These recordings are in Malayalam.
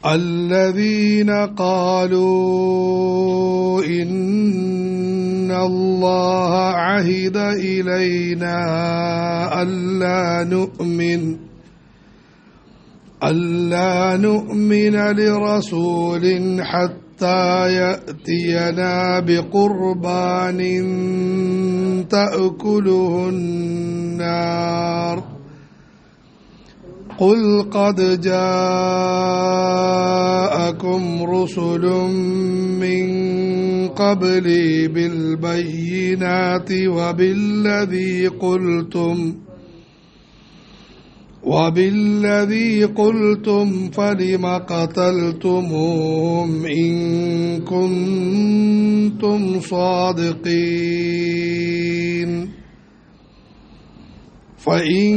الذين قالوا إن الله عهد إلينا ألا نؤمن لرسول حتى يأتينا بقربان تأكله النار قل قد جاءكم رسل من قبلي بالبينات وبالذي قلتم فلم قتلتموهم إن كنتم صادقين فإن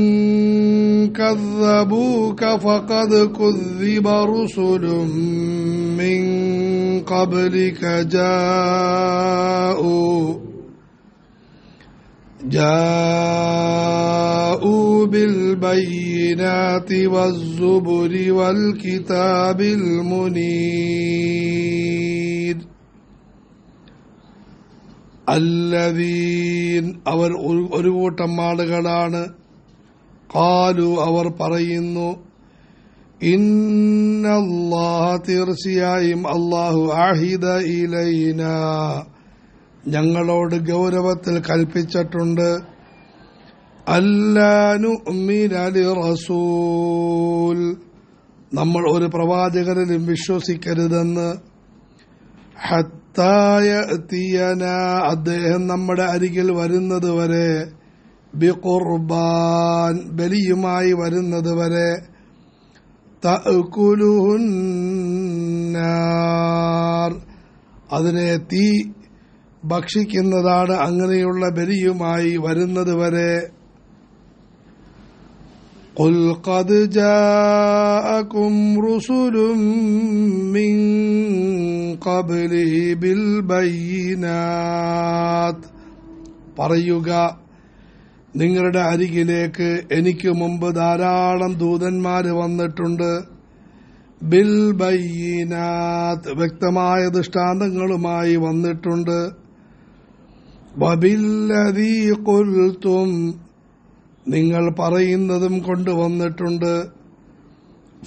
كذبوك فقد كذب رسل من قبلك جاءوا بالبينات والزبر والكتاب المنير الذين അവർ ഒരു കൂട്ടം ആളുകളാണ് ഖാലു അവർ പറയുന്നു ഇന്നല്ലാഹ തീർച്ചയായും അല്ലാഹു അഹിദ ഇലൈന ഞങ്ങളോട് ഗൗരവത്തിൽ കൽപ്പിച്ചിട്ടുണ്ട് അല്ലാ നുഅ്മിന ലിറസൂൽ നമ്മൾ ഒരു പ്രവാചകനിലും വിശ്വസിക്കരുതെന്ന് ഹത്താ യഅതിയനാ അദ്ദേഹം നമ്മുടെ അരികിൽ വരുന്നത് വരെ ബിഖുർബാൻ ബലിയുമായി വരുന്നത് വരെ തഅകുലുഹുന്നാർ അതിനെ തീ ഭക്ഷിക്കുന്നതാണ് അങ്ങനെയുള്ള ബലിയുമായി വരുന്നത് വരെ ഖുൽ ഖദ് ജാഅകും റുസുലും മിൻ ഖബ്ലി ബിൽ ബയ്യിനാത്ത് പറയുക നിങ്ങളുടെ അരികിലേക്ക് എനിക്ക് മുമ്പ് ധാരാളം ദൂതന്മാര് വന്നിട്ടുണ്ട് ബിൽ ബയ്യിനാത്ത് വ്യക്തമായ ദൃഷ്ടാന്തങ്ങളുമായി വന്നിട്ടുണ്ട് വബില്ലദീ ഖുൽതും നിങ്ങൾ പറയുന്നതും കൊണ്ടുവന്നിട്ടുണ്ട്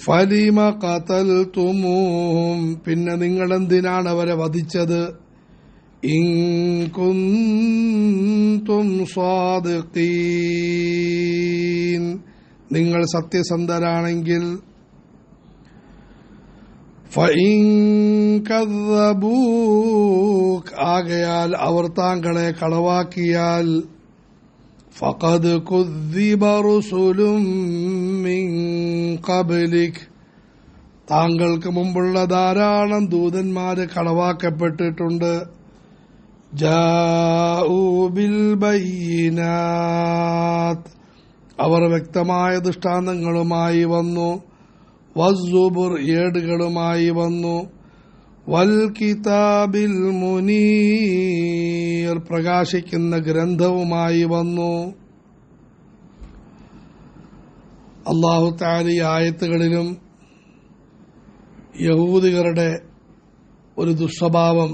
ഫലിമ ഖതൽതുമൂഹും പിന്നെ നിങ്ങൾ എന്തിനാണ് അവരെ വധിച്ചത് ഇൻ കുൻതും സ്വാദിഖീൻ നിങ്ങൾ സത്യസന്ധരാണെങ്കിൽ ഫഇൻ കദ്ദബൂക ആകയാൽ അവർ താങ്കളെ കളവാക്കിയാൽ ഫഖദ് കുദ്ദിബ റുസുലും മിൻ ഖബ്ലിക് താങ്കൾക്ക് മുമ്പുള്ള ധാരാളം ദൂതന്മാര് കളവാക്കപ്പെട്ടിട്ടുണ്ട് ജാഊ ബിൽ ബയ്യിനാത്ത് അവർ വ്യക്തമായ ദൃഷ്ടാന്തങ്ങളുമായി വന്നു വസ്സുബുർ ഏടുകളുമായി വന്നു വൽ കിതാബിൽ മുനീർ പ്രകാശിക്കുന്ന ഗ്രന്ഥവുമായി വന്നു. അല്ലാഹു തആല ഈ ആയത്തുകളിലും യഹൂദികളുടെ ഒരു ദുസ്വഭാവം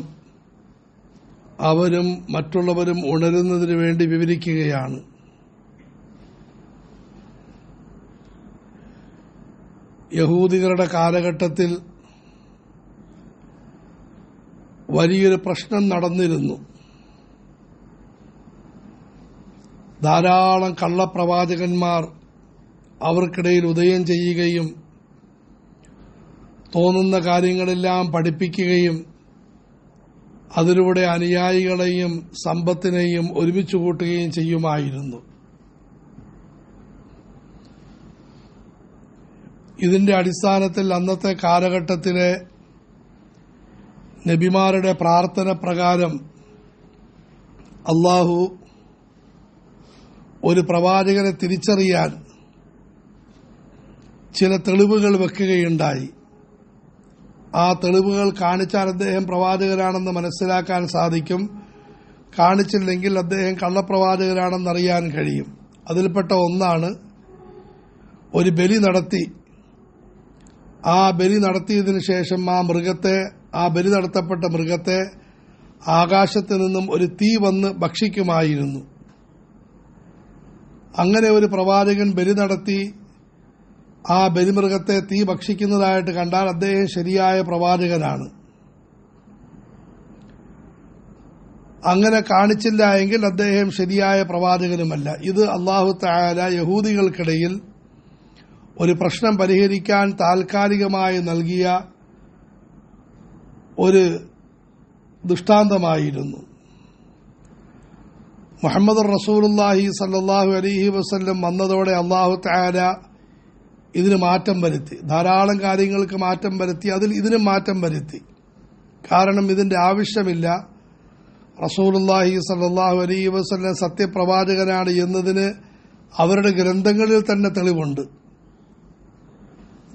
അവരും മറ്റുള്ളവരും ഉണരുന്നതിനു വേണ്ടി വിവരിക്കുകയാണ്. യഹൂദികളുടെ കാലഘട്ടത്തിൽ വലിയൊരു പ്രശ്നം നടന്നിരുന്നു. ധാരാളം കള്ളപ്രവാചകന്മാർ അവർക്കിടയിൽ ഉദയം ചെയ്യുകയും തോന്നുന്ന കാര്യങ്ങളെല്ലാം പഠിപ്പിക്കുകയും അതിലൂടെ അനുയായികളെയും സമ്പത്തിനെയും ഒരുമിച്ച് കൂട്ടുകയും ചെയ്യുമായിരുന്നു. ഇതിന്റെ അടിസ്ഥാനത്തിൽ അന്നത്തെ കാലഘട്ടത്തിലെ നബിമാരുടെ പ്രാർത്ഥന പ്രകാരം അല്ലാഹു ഒരു പ്രവാചകനെ തിരിച്ചറിയാൻ ചില തെളിവുകൾ വെക്കുകയുണ്ടായി. ആ തെളിവുകൾ കാണിച്ചാൽ അദ്ദേഹം പ്രവാചകനാണെന്ന് മനസ്സിലാക്കാൻ സാധിക്കും, കാണിച്ചില്ലെങ്കിൽ അദ്ദേഹം കള്ളപ്രവാചകനാണെന്നറിയാൻ കഴിയും. അതിൽപ്പെട്ട ഒന്നാണ് ഒരു ബലി നടത്തി ആ ബലി നടത്തിയതിനു ശേഷം ആ ബലി നടത്തപ്പെട്ട മൃഗത്തെ ആകാശത്തു നിന്നും ഒരു തീ വന്ന് ഭക്ഷിക്കുമായിരുന്നു. അങ്ങനെ ഒരു പ്രവാചകൻ ബലി നടത്തി ആ ബലിമൃഗത്തെ തീ ഭക്ഷിക്കുന്നതായിട്ട് കണ്ടാൽ അദ്ദേഹം ശരിയായ പ്രവാചകനാണ്. അങ്ങനെ കാണിച്ചില്ല എങ്കിൽ അദ്ദേഹം ശരിയായ പ്രവാചകനുമല്ല. ഇത് അല്ലാഹു തആല യഹൂദികൾക്കിടയിൽ ഒരു പ്രശ്നം പരിഹരിക്കാൻ താൽക്കാലികമായി നൽകിയ ഒരു ദൃഷ്ടാന്തമായിരുന്നു. മുഹമ്മദ് റസൂലുള്ളാഹി സല്ലല്ലാഹു അലൈഹി വസല്ലം വന്നതോടെ അല്ലാഹു തആല ഇതിന് മാറ്റം വരുത്തി. ധാരാളം കാര്യങ്ങൾക്ക് മാറ്റം വരുത്തി. അതിൽ ഇതിനും മാറ്റം വരുത്തി. കാരണം ഇതിന്റെ ആവശ്യമില്ല. റസൂലുള്ളാഹി സല്ലല്ലാഹു അലൈഹി വസല്ലം സത്യപ്രവാചകനാണ് എന്നതിന് അവരുടെ ഗ്രന്ഥങ്ങളിൽ തന്നെ തെളിവുണ്ട്.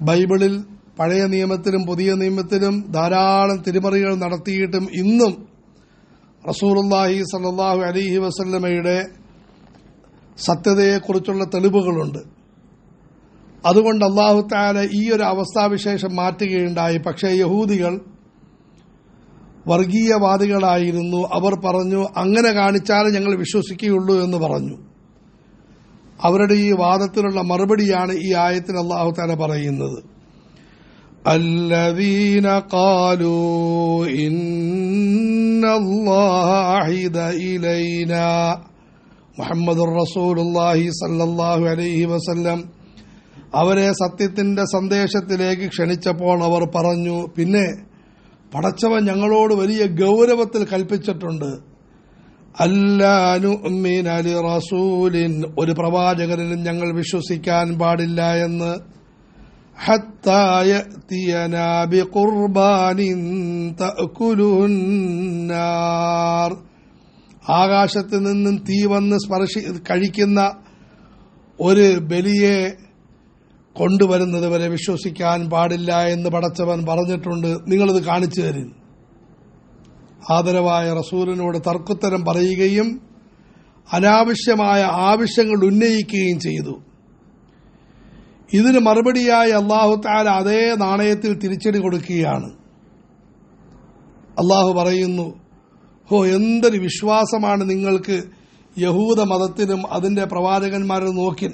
ബൈബിളിൽ പഴയ നിയമത്തിലും പുതിയ നിയമത്തിലും ധാരാളം തിരുമറികൾ നടത്തിയിട്ടും ഇന്നും റസൂലുള്ളാഹി സല്ലല്ലാഹു അലൈഹി വസല്ലമയുടെ സത്യതയെക്കുറിച്ചുള്ള തെളിവുകളുണ്ട്. അതുകൊണ്ട് അല്ലാഹു തആല ഈ ഒരു അവസ്ഥാവിശേഷം മാറ്റുകയുണ്ടായി. പക്ഷേ യഹൂദികൾ വർഗീയവാദികളായിരുന്നു. അവർ പറഞ്ഞു, അങ്ങനെ കാണിച്ചാലേ ഞങ്ങൾ വിശ്വസിക്കുകയുള്ളൂ എന്ന് പറഞ്ഞു. അവരുടെ ഈ വാദത്തിനുള്ള മറുപടിയാണ് ഈ ആയത്തിൽ അല്ലാഹു തആല പറയുന്നത്. الذين قالوا إن الله عهد إلينا محمد رسول الله صلى الله عليه وسلم അവരെ സത്യത്തിന്റെ സന്ദേശത്തിലേക്ക് ക്ഷണിച്ചപ്പോൾ അവർ പറഞ്ഞു, പിന്നെ പടച്ചവൻ ഞങ്ങളോട് വലിയ ഗൗരവത്തിൽ കൽപ്പിച്ചിട്ടുണ്ട്, അല്ലാ നുഅ്മിന ലിറസൂലിൻ, ഒരു പ്രവാചകനിലും ഞങ്ങൾ വിശ്വസിക്കാൻ പാടില്ല എന്ന്, ഹത്താ യഅതിയനാ ബിഖുർബാനിൻ തഅകുലുന്നാർ, ആകാശത്ത് നിന്നും തീ വന്ന് കഴിക്കുന്ന ഒരു ബലിയെ കൊണ്ടുവരുന്നത് വരെ വിശ്വസിക്കാൻ പാടില്ല എന്ന് പടച്ചവൻ പറഞ്ഞിട്ടുണ്ട്. നിങ്ങളിത് കാണിച്ചു തരും. ആദരവായ റസൂലിനോട് തർക്കുത്തരം പറയുകയും അനാവശ്യമായ ആവശ്യങ്ങൾ ഉന്നയിക്കുകയും ചെയ്തു. ഇതിന് മറുപടിയായി അല്ലാഹു തആല അതേ നാണയത്തിൽ തിരിച്ചടി കൊടുക്കുകയാണ്. അല്ലാഹു പറയുന്നു, എന്തൊരു വിശ്വാസമാണ് നിങ്ങൾക്ക് യഹൂദ മതത്തിനും അതിന്റെ പ്രവാചകന്മാരും നോക്കി.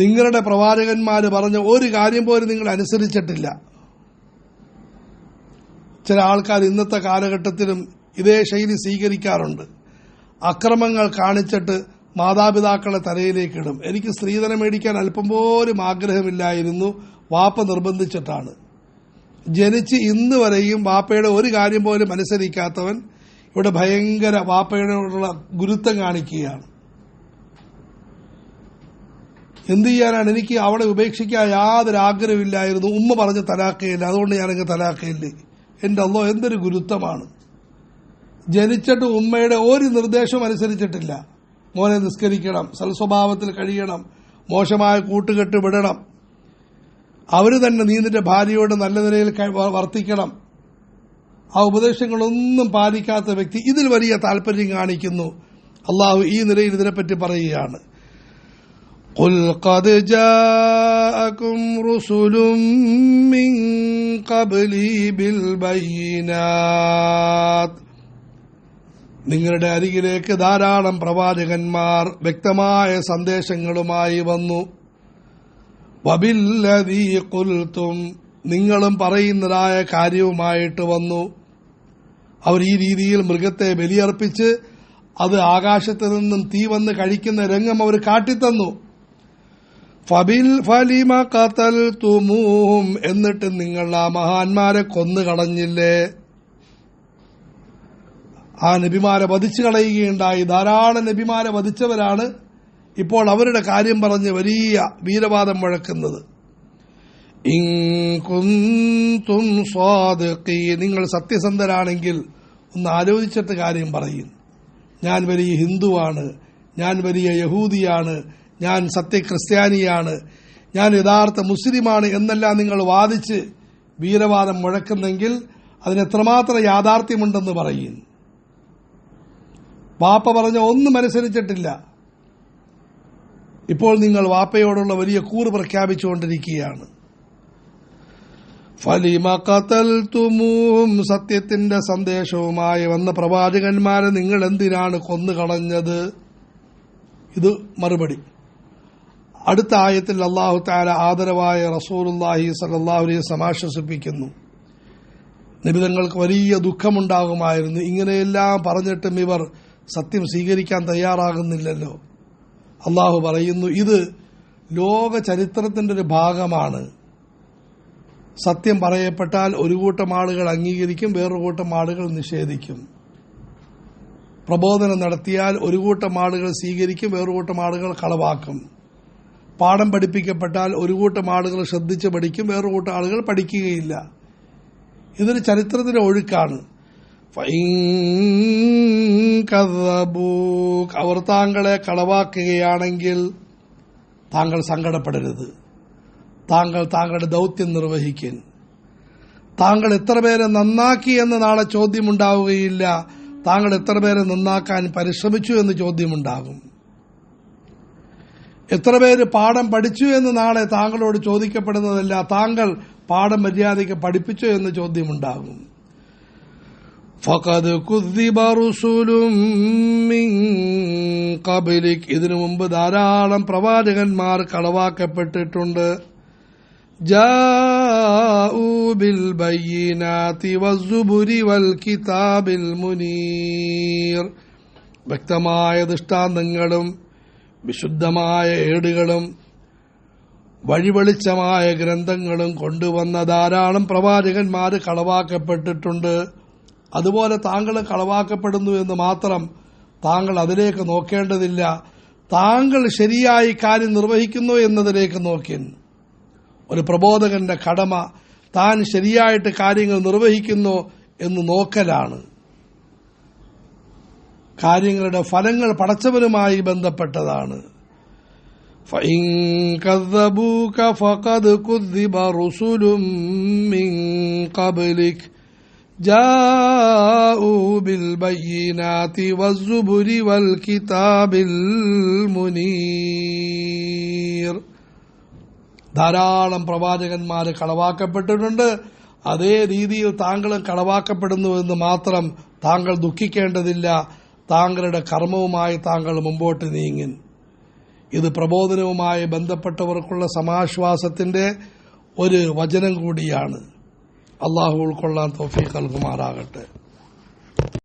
നിങ്ങളുടെ പ്രവാചകന്മാര് പറഞ്ഞ ഒരു കാര്യം പോലും നിങ്ങൾ അനുസരിച്ചിട്ടില്ല. ചില ആൾക്കാർ ഇന്നത്തെ കാലഘട്ടത്തിലും ഇതേ ശൈലി സ്വീകരിക്കാറുണ്ട്. അക്രമങ്ങൾ കാണിച്ചിട്ട് മാതാപിതാക്കളെ തലയിലേക്കിടും. എനിക്ക് സ്ത്രീധനം മേടിക്കാൻ അല്പം പോലും ആഗ്രഹമില്ലായിരുന്നു, വാപ്പ നിർബന്ധിച്ചിട്ടാണ്. ജനിച്ച് ഇന്ന് വരെയും വാപ്പയുടെ ഒരു കാര്യം പോലും അനുസരിക്കാത്തവൻ ഇവിടെ ഭയങ്കര വാപ്പയോടുള്ള ഗുരുത്വം കാണിക്കുകയാണ്. എന്ത് ചെയ്യാനാണ്? എനിക്ക് അവളെ ഉപേക്ഷിക്കാൻ യാതൊരു ആഗ്രഹമില്ലായിരുന്നു, ഉമ്മ പറഞ്ഞ് തലാക്കയില്ല, അതുകൊണ്ട് ഞാനങ്ങ് തലാക്കയില്ലേ. എന്റെ അല്ലാഹ്, എന്തൊരു ഗുരുത്വമാണ്. ജനിച്ചിട്ട് ഉമ്മയുടെ ഒരു നിർദ്ദേശവും അനുസരിച്ചിട്ടില്ല. മോനെ നിസ്കരിക്കണം, സൽസ്വഭാവത്തിൽ കഴിയണം, മോശമായ കൂട്ടുകെട്ട് വിടണം, അവര് തന്നെ നീ നിന്റെ ഭാര്യയോട് നല്ല നിലയിൽ വർത്തിക്കണം. ആ ഉപദേശങ്ങളൊന്നും പാലിക്കാത്ത വ്യക്തി ഇതിൽ വലിയ താല്പര്യം കാണിക്കുന്നു. അള്ളാഹു ഈ നിലയിൽ ഇതിനെപ്പറ്റി പറയുകയാണ്. قُلْ قَدْ جَاءَكُمْ رُسُلٌ مِّن قَبْلِي بِالْبَيِّنَاتِ, നിങ്ങളുടെ അരികിലേക്ക് ധാരാളം പ്രവാചകന്മാർ വ്യക്തമായ സന്ദേശങ്ങളുമായി വന്നു. വബില്ലദീ ഖുൽതും, നിങ്ങളും പറയുന്നതായ കാര്യവുമായിട്ട് വന്നു. അവർ ഈ രീതിയിൽ മൃഗത്തെ ബലിയർപ്പിച്ച് അത് ആകാശത്ത് നിന്നും തീ വന്ന് കഴിക്കുന്ന രംഗം അവർ കാട്ടിത്തന്നു. ഫലിമ ഖതൽതുമൂഹും, എന്നിട്ട് നിങ്ങൾ ആ മഹാന്മാരെ കൊന്നു കളഞ്ഞില്ലേ? ആ നബിമാരെ വധിച്ചു കളയുകയുണ്ടായി. ധാരാളം നബിമാരെ വധിച്ചവരാണ് ഇപ്പോൾ അവരുടെ കാര്യം പറഞ്ഞ് വലിയ വീരവാദം മുഴക്കുന്നത്. ഇൻ കുന്തും സ്വാദിഖീൻ, നിങ്ങൾ സത്യസന്ധരാണെങ്കിൽ ഒന്ന് ആലോചിച്ചിട്ട് കാര്യം പറയും. ഞാൻ വലിയ ഹിന്ദുവാണ്, ഞാൻ വലിയ യഹൂദിയാണ്, ഞാൻ സത്യക്രിസ്ത്യാനിയാണ്, ഞാൻ യഥാർത്ഥ മുസ്ലിമാണ് എന്നെല്ലാം നിങ്ങൾ വാദിച്ച് വീരവാദം മുഴക്കുന്നെങ്കിൽ അതിനെത്രമാത്രം യാഥാർത്ഥ്യമുണ്ടെന്ന് പറയും. വാപ്പ പറഞ്ഞ ഒന്നും അനുസരിച്ചിട്ടില്ല. ഇപ്പോൾ നിങ്ങൾ വാപ്പയോടുള്ള വലിയ കൂറ് പ്രഖ്യാപിച്ചുകൊണ്ടിരിക്കുകയാണ്. ഫലിമ ഖതൽതുമൂഹും, സത്യത്തിന്റെ സന്ദേശവുമായി വന്ന പ്രവാചകന്മാരെ നിങ്ങൾ എന്തിനാണ് കൊന്നുകളഞ്ഞത്? ഇത് മറുപടി. അടുത്ത ആയത്തിൽ അല്ലാഹു തആല ആദരവായ റസൂലുള്ളാഹി സ്വല്ലല്ലാഹു അലൈഹി വസല്ലം ആശ്വസിപ്പിക്കുന്നു. നിബിതങ്ങൾക്ക് വലിയ ദുഃഖമുണ്ടാകുമായിരുന്നു, ഇങ്ങനെയെല്ലാം പറഞ്ഞിട്ടും ഇവർ സത്യം സ്വീകരിക്കാൻ തയ്യാറാകുന്നില്ലല്ലോ. അള്ളാഹു പറയുന്നു, ഇത് ലോക ചരിത്രത്തിന്റെ ഒരു ഭാഗമാണ്. സത്യം പറയപ്പെട്ടാൽ ഒരു കൂട്ടം ആളുകൾ അംഗീകരിക്കും, വേറൊരു കൂട്ടം ആളുകൾ നിഷേധിക്കും. പ്രബോധനം നടത്തിയാൽ ഒരു കൂട്ടം ആളുകൾ സ്വീകരിക്കും, വേറൊരു കൂട്ടം ആളുകൾ കളവാക്കും. പാഠം പഠിപ്പിക്കപ്പെട്ടാൽ ഒരു കൂട്ടം ആളുകൾ ശ്രദ്ധിച്ച് പഠിക്കും, വേറൊരു കൂട്ടം ആളുകൾ പഠിക്കുകയില്ല. ഇതൊരു ചരിത്രത്തിന്റെ ഒഴുക്കാണ്. അവർ താങ്കളെ കളവാക്കുകയാണെങ്കിൽ താങ്കൾ സങ്കടപ്പെടരുത്. താങ്കളുടെ ദൗത്യം നിർവഹിക്കാൻ. താങ്കൾ എത്ര പേരെ നന്നാക്കി എന്ന് നാളെ ചോദ്യമുണ്ടാവുകയില്ല. താങ്കൾ എത്ര പേരെ നന്നാക്കാൻ പരിശ്രമിച്ചു എന്ന് ചോദ്യമുണ്ടാകും. എത്ര പേര് പാഠം പഠിച്ചു എന്ന് നാളെ താങ്കളോട് ചോദിക്കപ്പെടുന്നതല്ല, താങ്കൾ പാഠം മര്യാദയ്ക്ക് പഠിപ്പിച്ചു എന്ന് ചോദ്യമുണ്ടാകും. ഫഖദ് കുദ്ദിബ റുസുലും മിൻ ഖബ്ലിക്, ഇതിനു മുമ്പ് ധാരാളം പ്രവാചകന്മാർ കളവാക്കപ്പെട്ടിട്ടുണ്ട്. ജാഊ ബിൽ ബയ്യിനാതി വസ്സുബുരി വൽ കിതാബിൽ മുനീർ, വ്യക്തമായ ദൃഷ്ടാന്തങ്ങളും വിശുദ്ധമായ ഏടുകളും വഴിവെളിച്ചമായ ഗ്രന്ഥങ്ങളും കൊണ്ടുവന്ന ധാരാളം പ്രവാചകന്മാർ കളവാക്കപ്പെട്ടിട്ടുണ്ട്. അതുപോലെ താങ്കൾ കളവാക്കപ്പെടുന്നു എന്ന് മാത്രം താങ്കൾ അതിലേക്ക് നോക്കേണ്ടതില്ല. താങ്കൾ ശരിയായി കാര്യം നിർവഹിക്കുന്നു എന്നതിലേക്ക് നോക്കിൻ. ഒരു പ്രബോധകന്റെ കടമ താൻ ശരിയായിട്ട് കാര്യങ്ങൾ നിർവഹിക്കുന്നു എന്ന് നോക്കലാണ്. കാര്യങ്ങളുടെ ഫലങ്ങൾ പടച്ചവനുമായി ബന്ധപ്പെട്ടതാണ്. فَإِن كَذَّبُوكَ فَقَدْ كُذِّبَ رُسُلٌ مِّن قَبْلِكَ جَاءُوا بِالْبَيِّنَاتِ وَالزُّبُرِ وَالْكِتَابِ الْمُنِيرِ, ധാരാളം പ്രവാചകന്മാർ കളവാക്കപ്പെട്ടിട്ടുണ്ട്. അതേ രീതിയിൽ താങ്കളും കളവാക്കപ്പെടുന്നുവെന്ന് മാത്രം താങ്കൾ ദുഃഖിക്കേണ്ടതില്ല. താങ്കളുടെ കർമ്മവുമായി താങ്കൾ മുമ്പോട്ട് നീങ്ങുൻ. ഇത് പ്രബോധനവുമായി ബന്ധപ്പെട്ടവർക്കുള്ള സമാശ്വാസത്തിന്റെ ഒരു വചനം കൂടിയാണ്. അള്ളാഹു ഉൾക്കൊള്ളാൻ തൗഫീഖ് നൽകുമാറാകട്ടെ.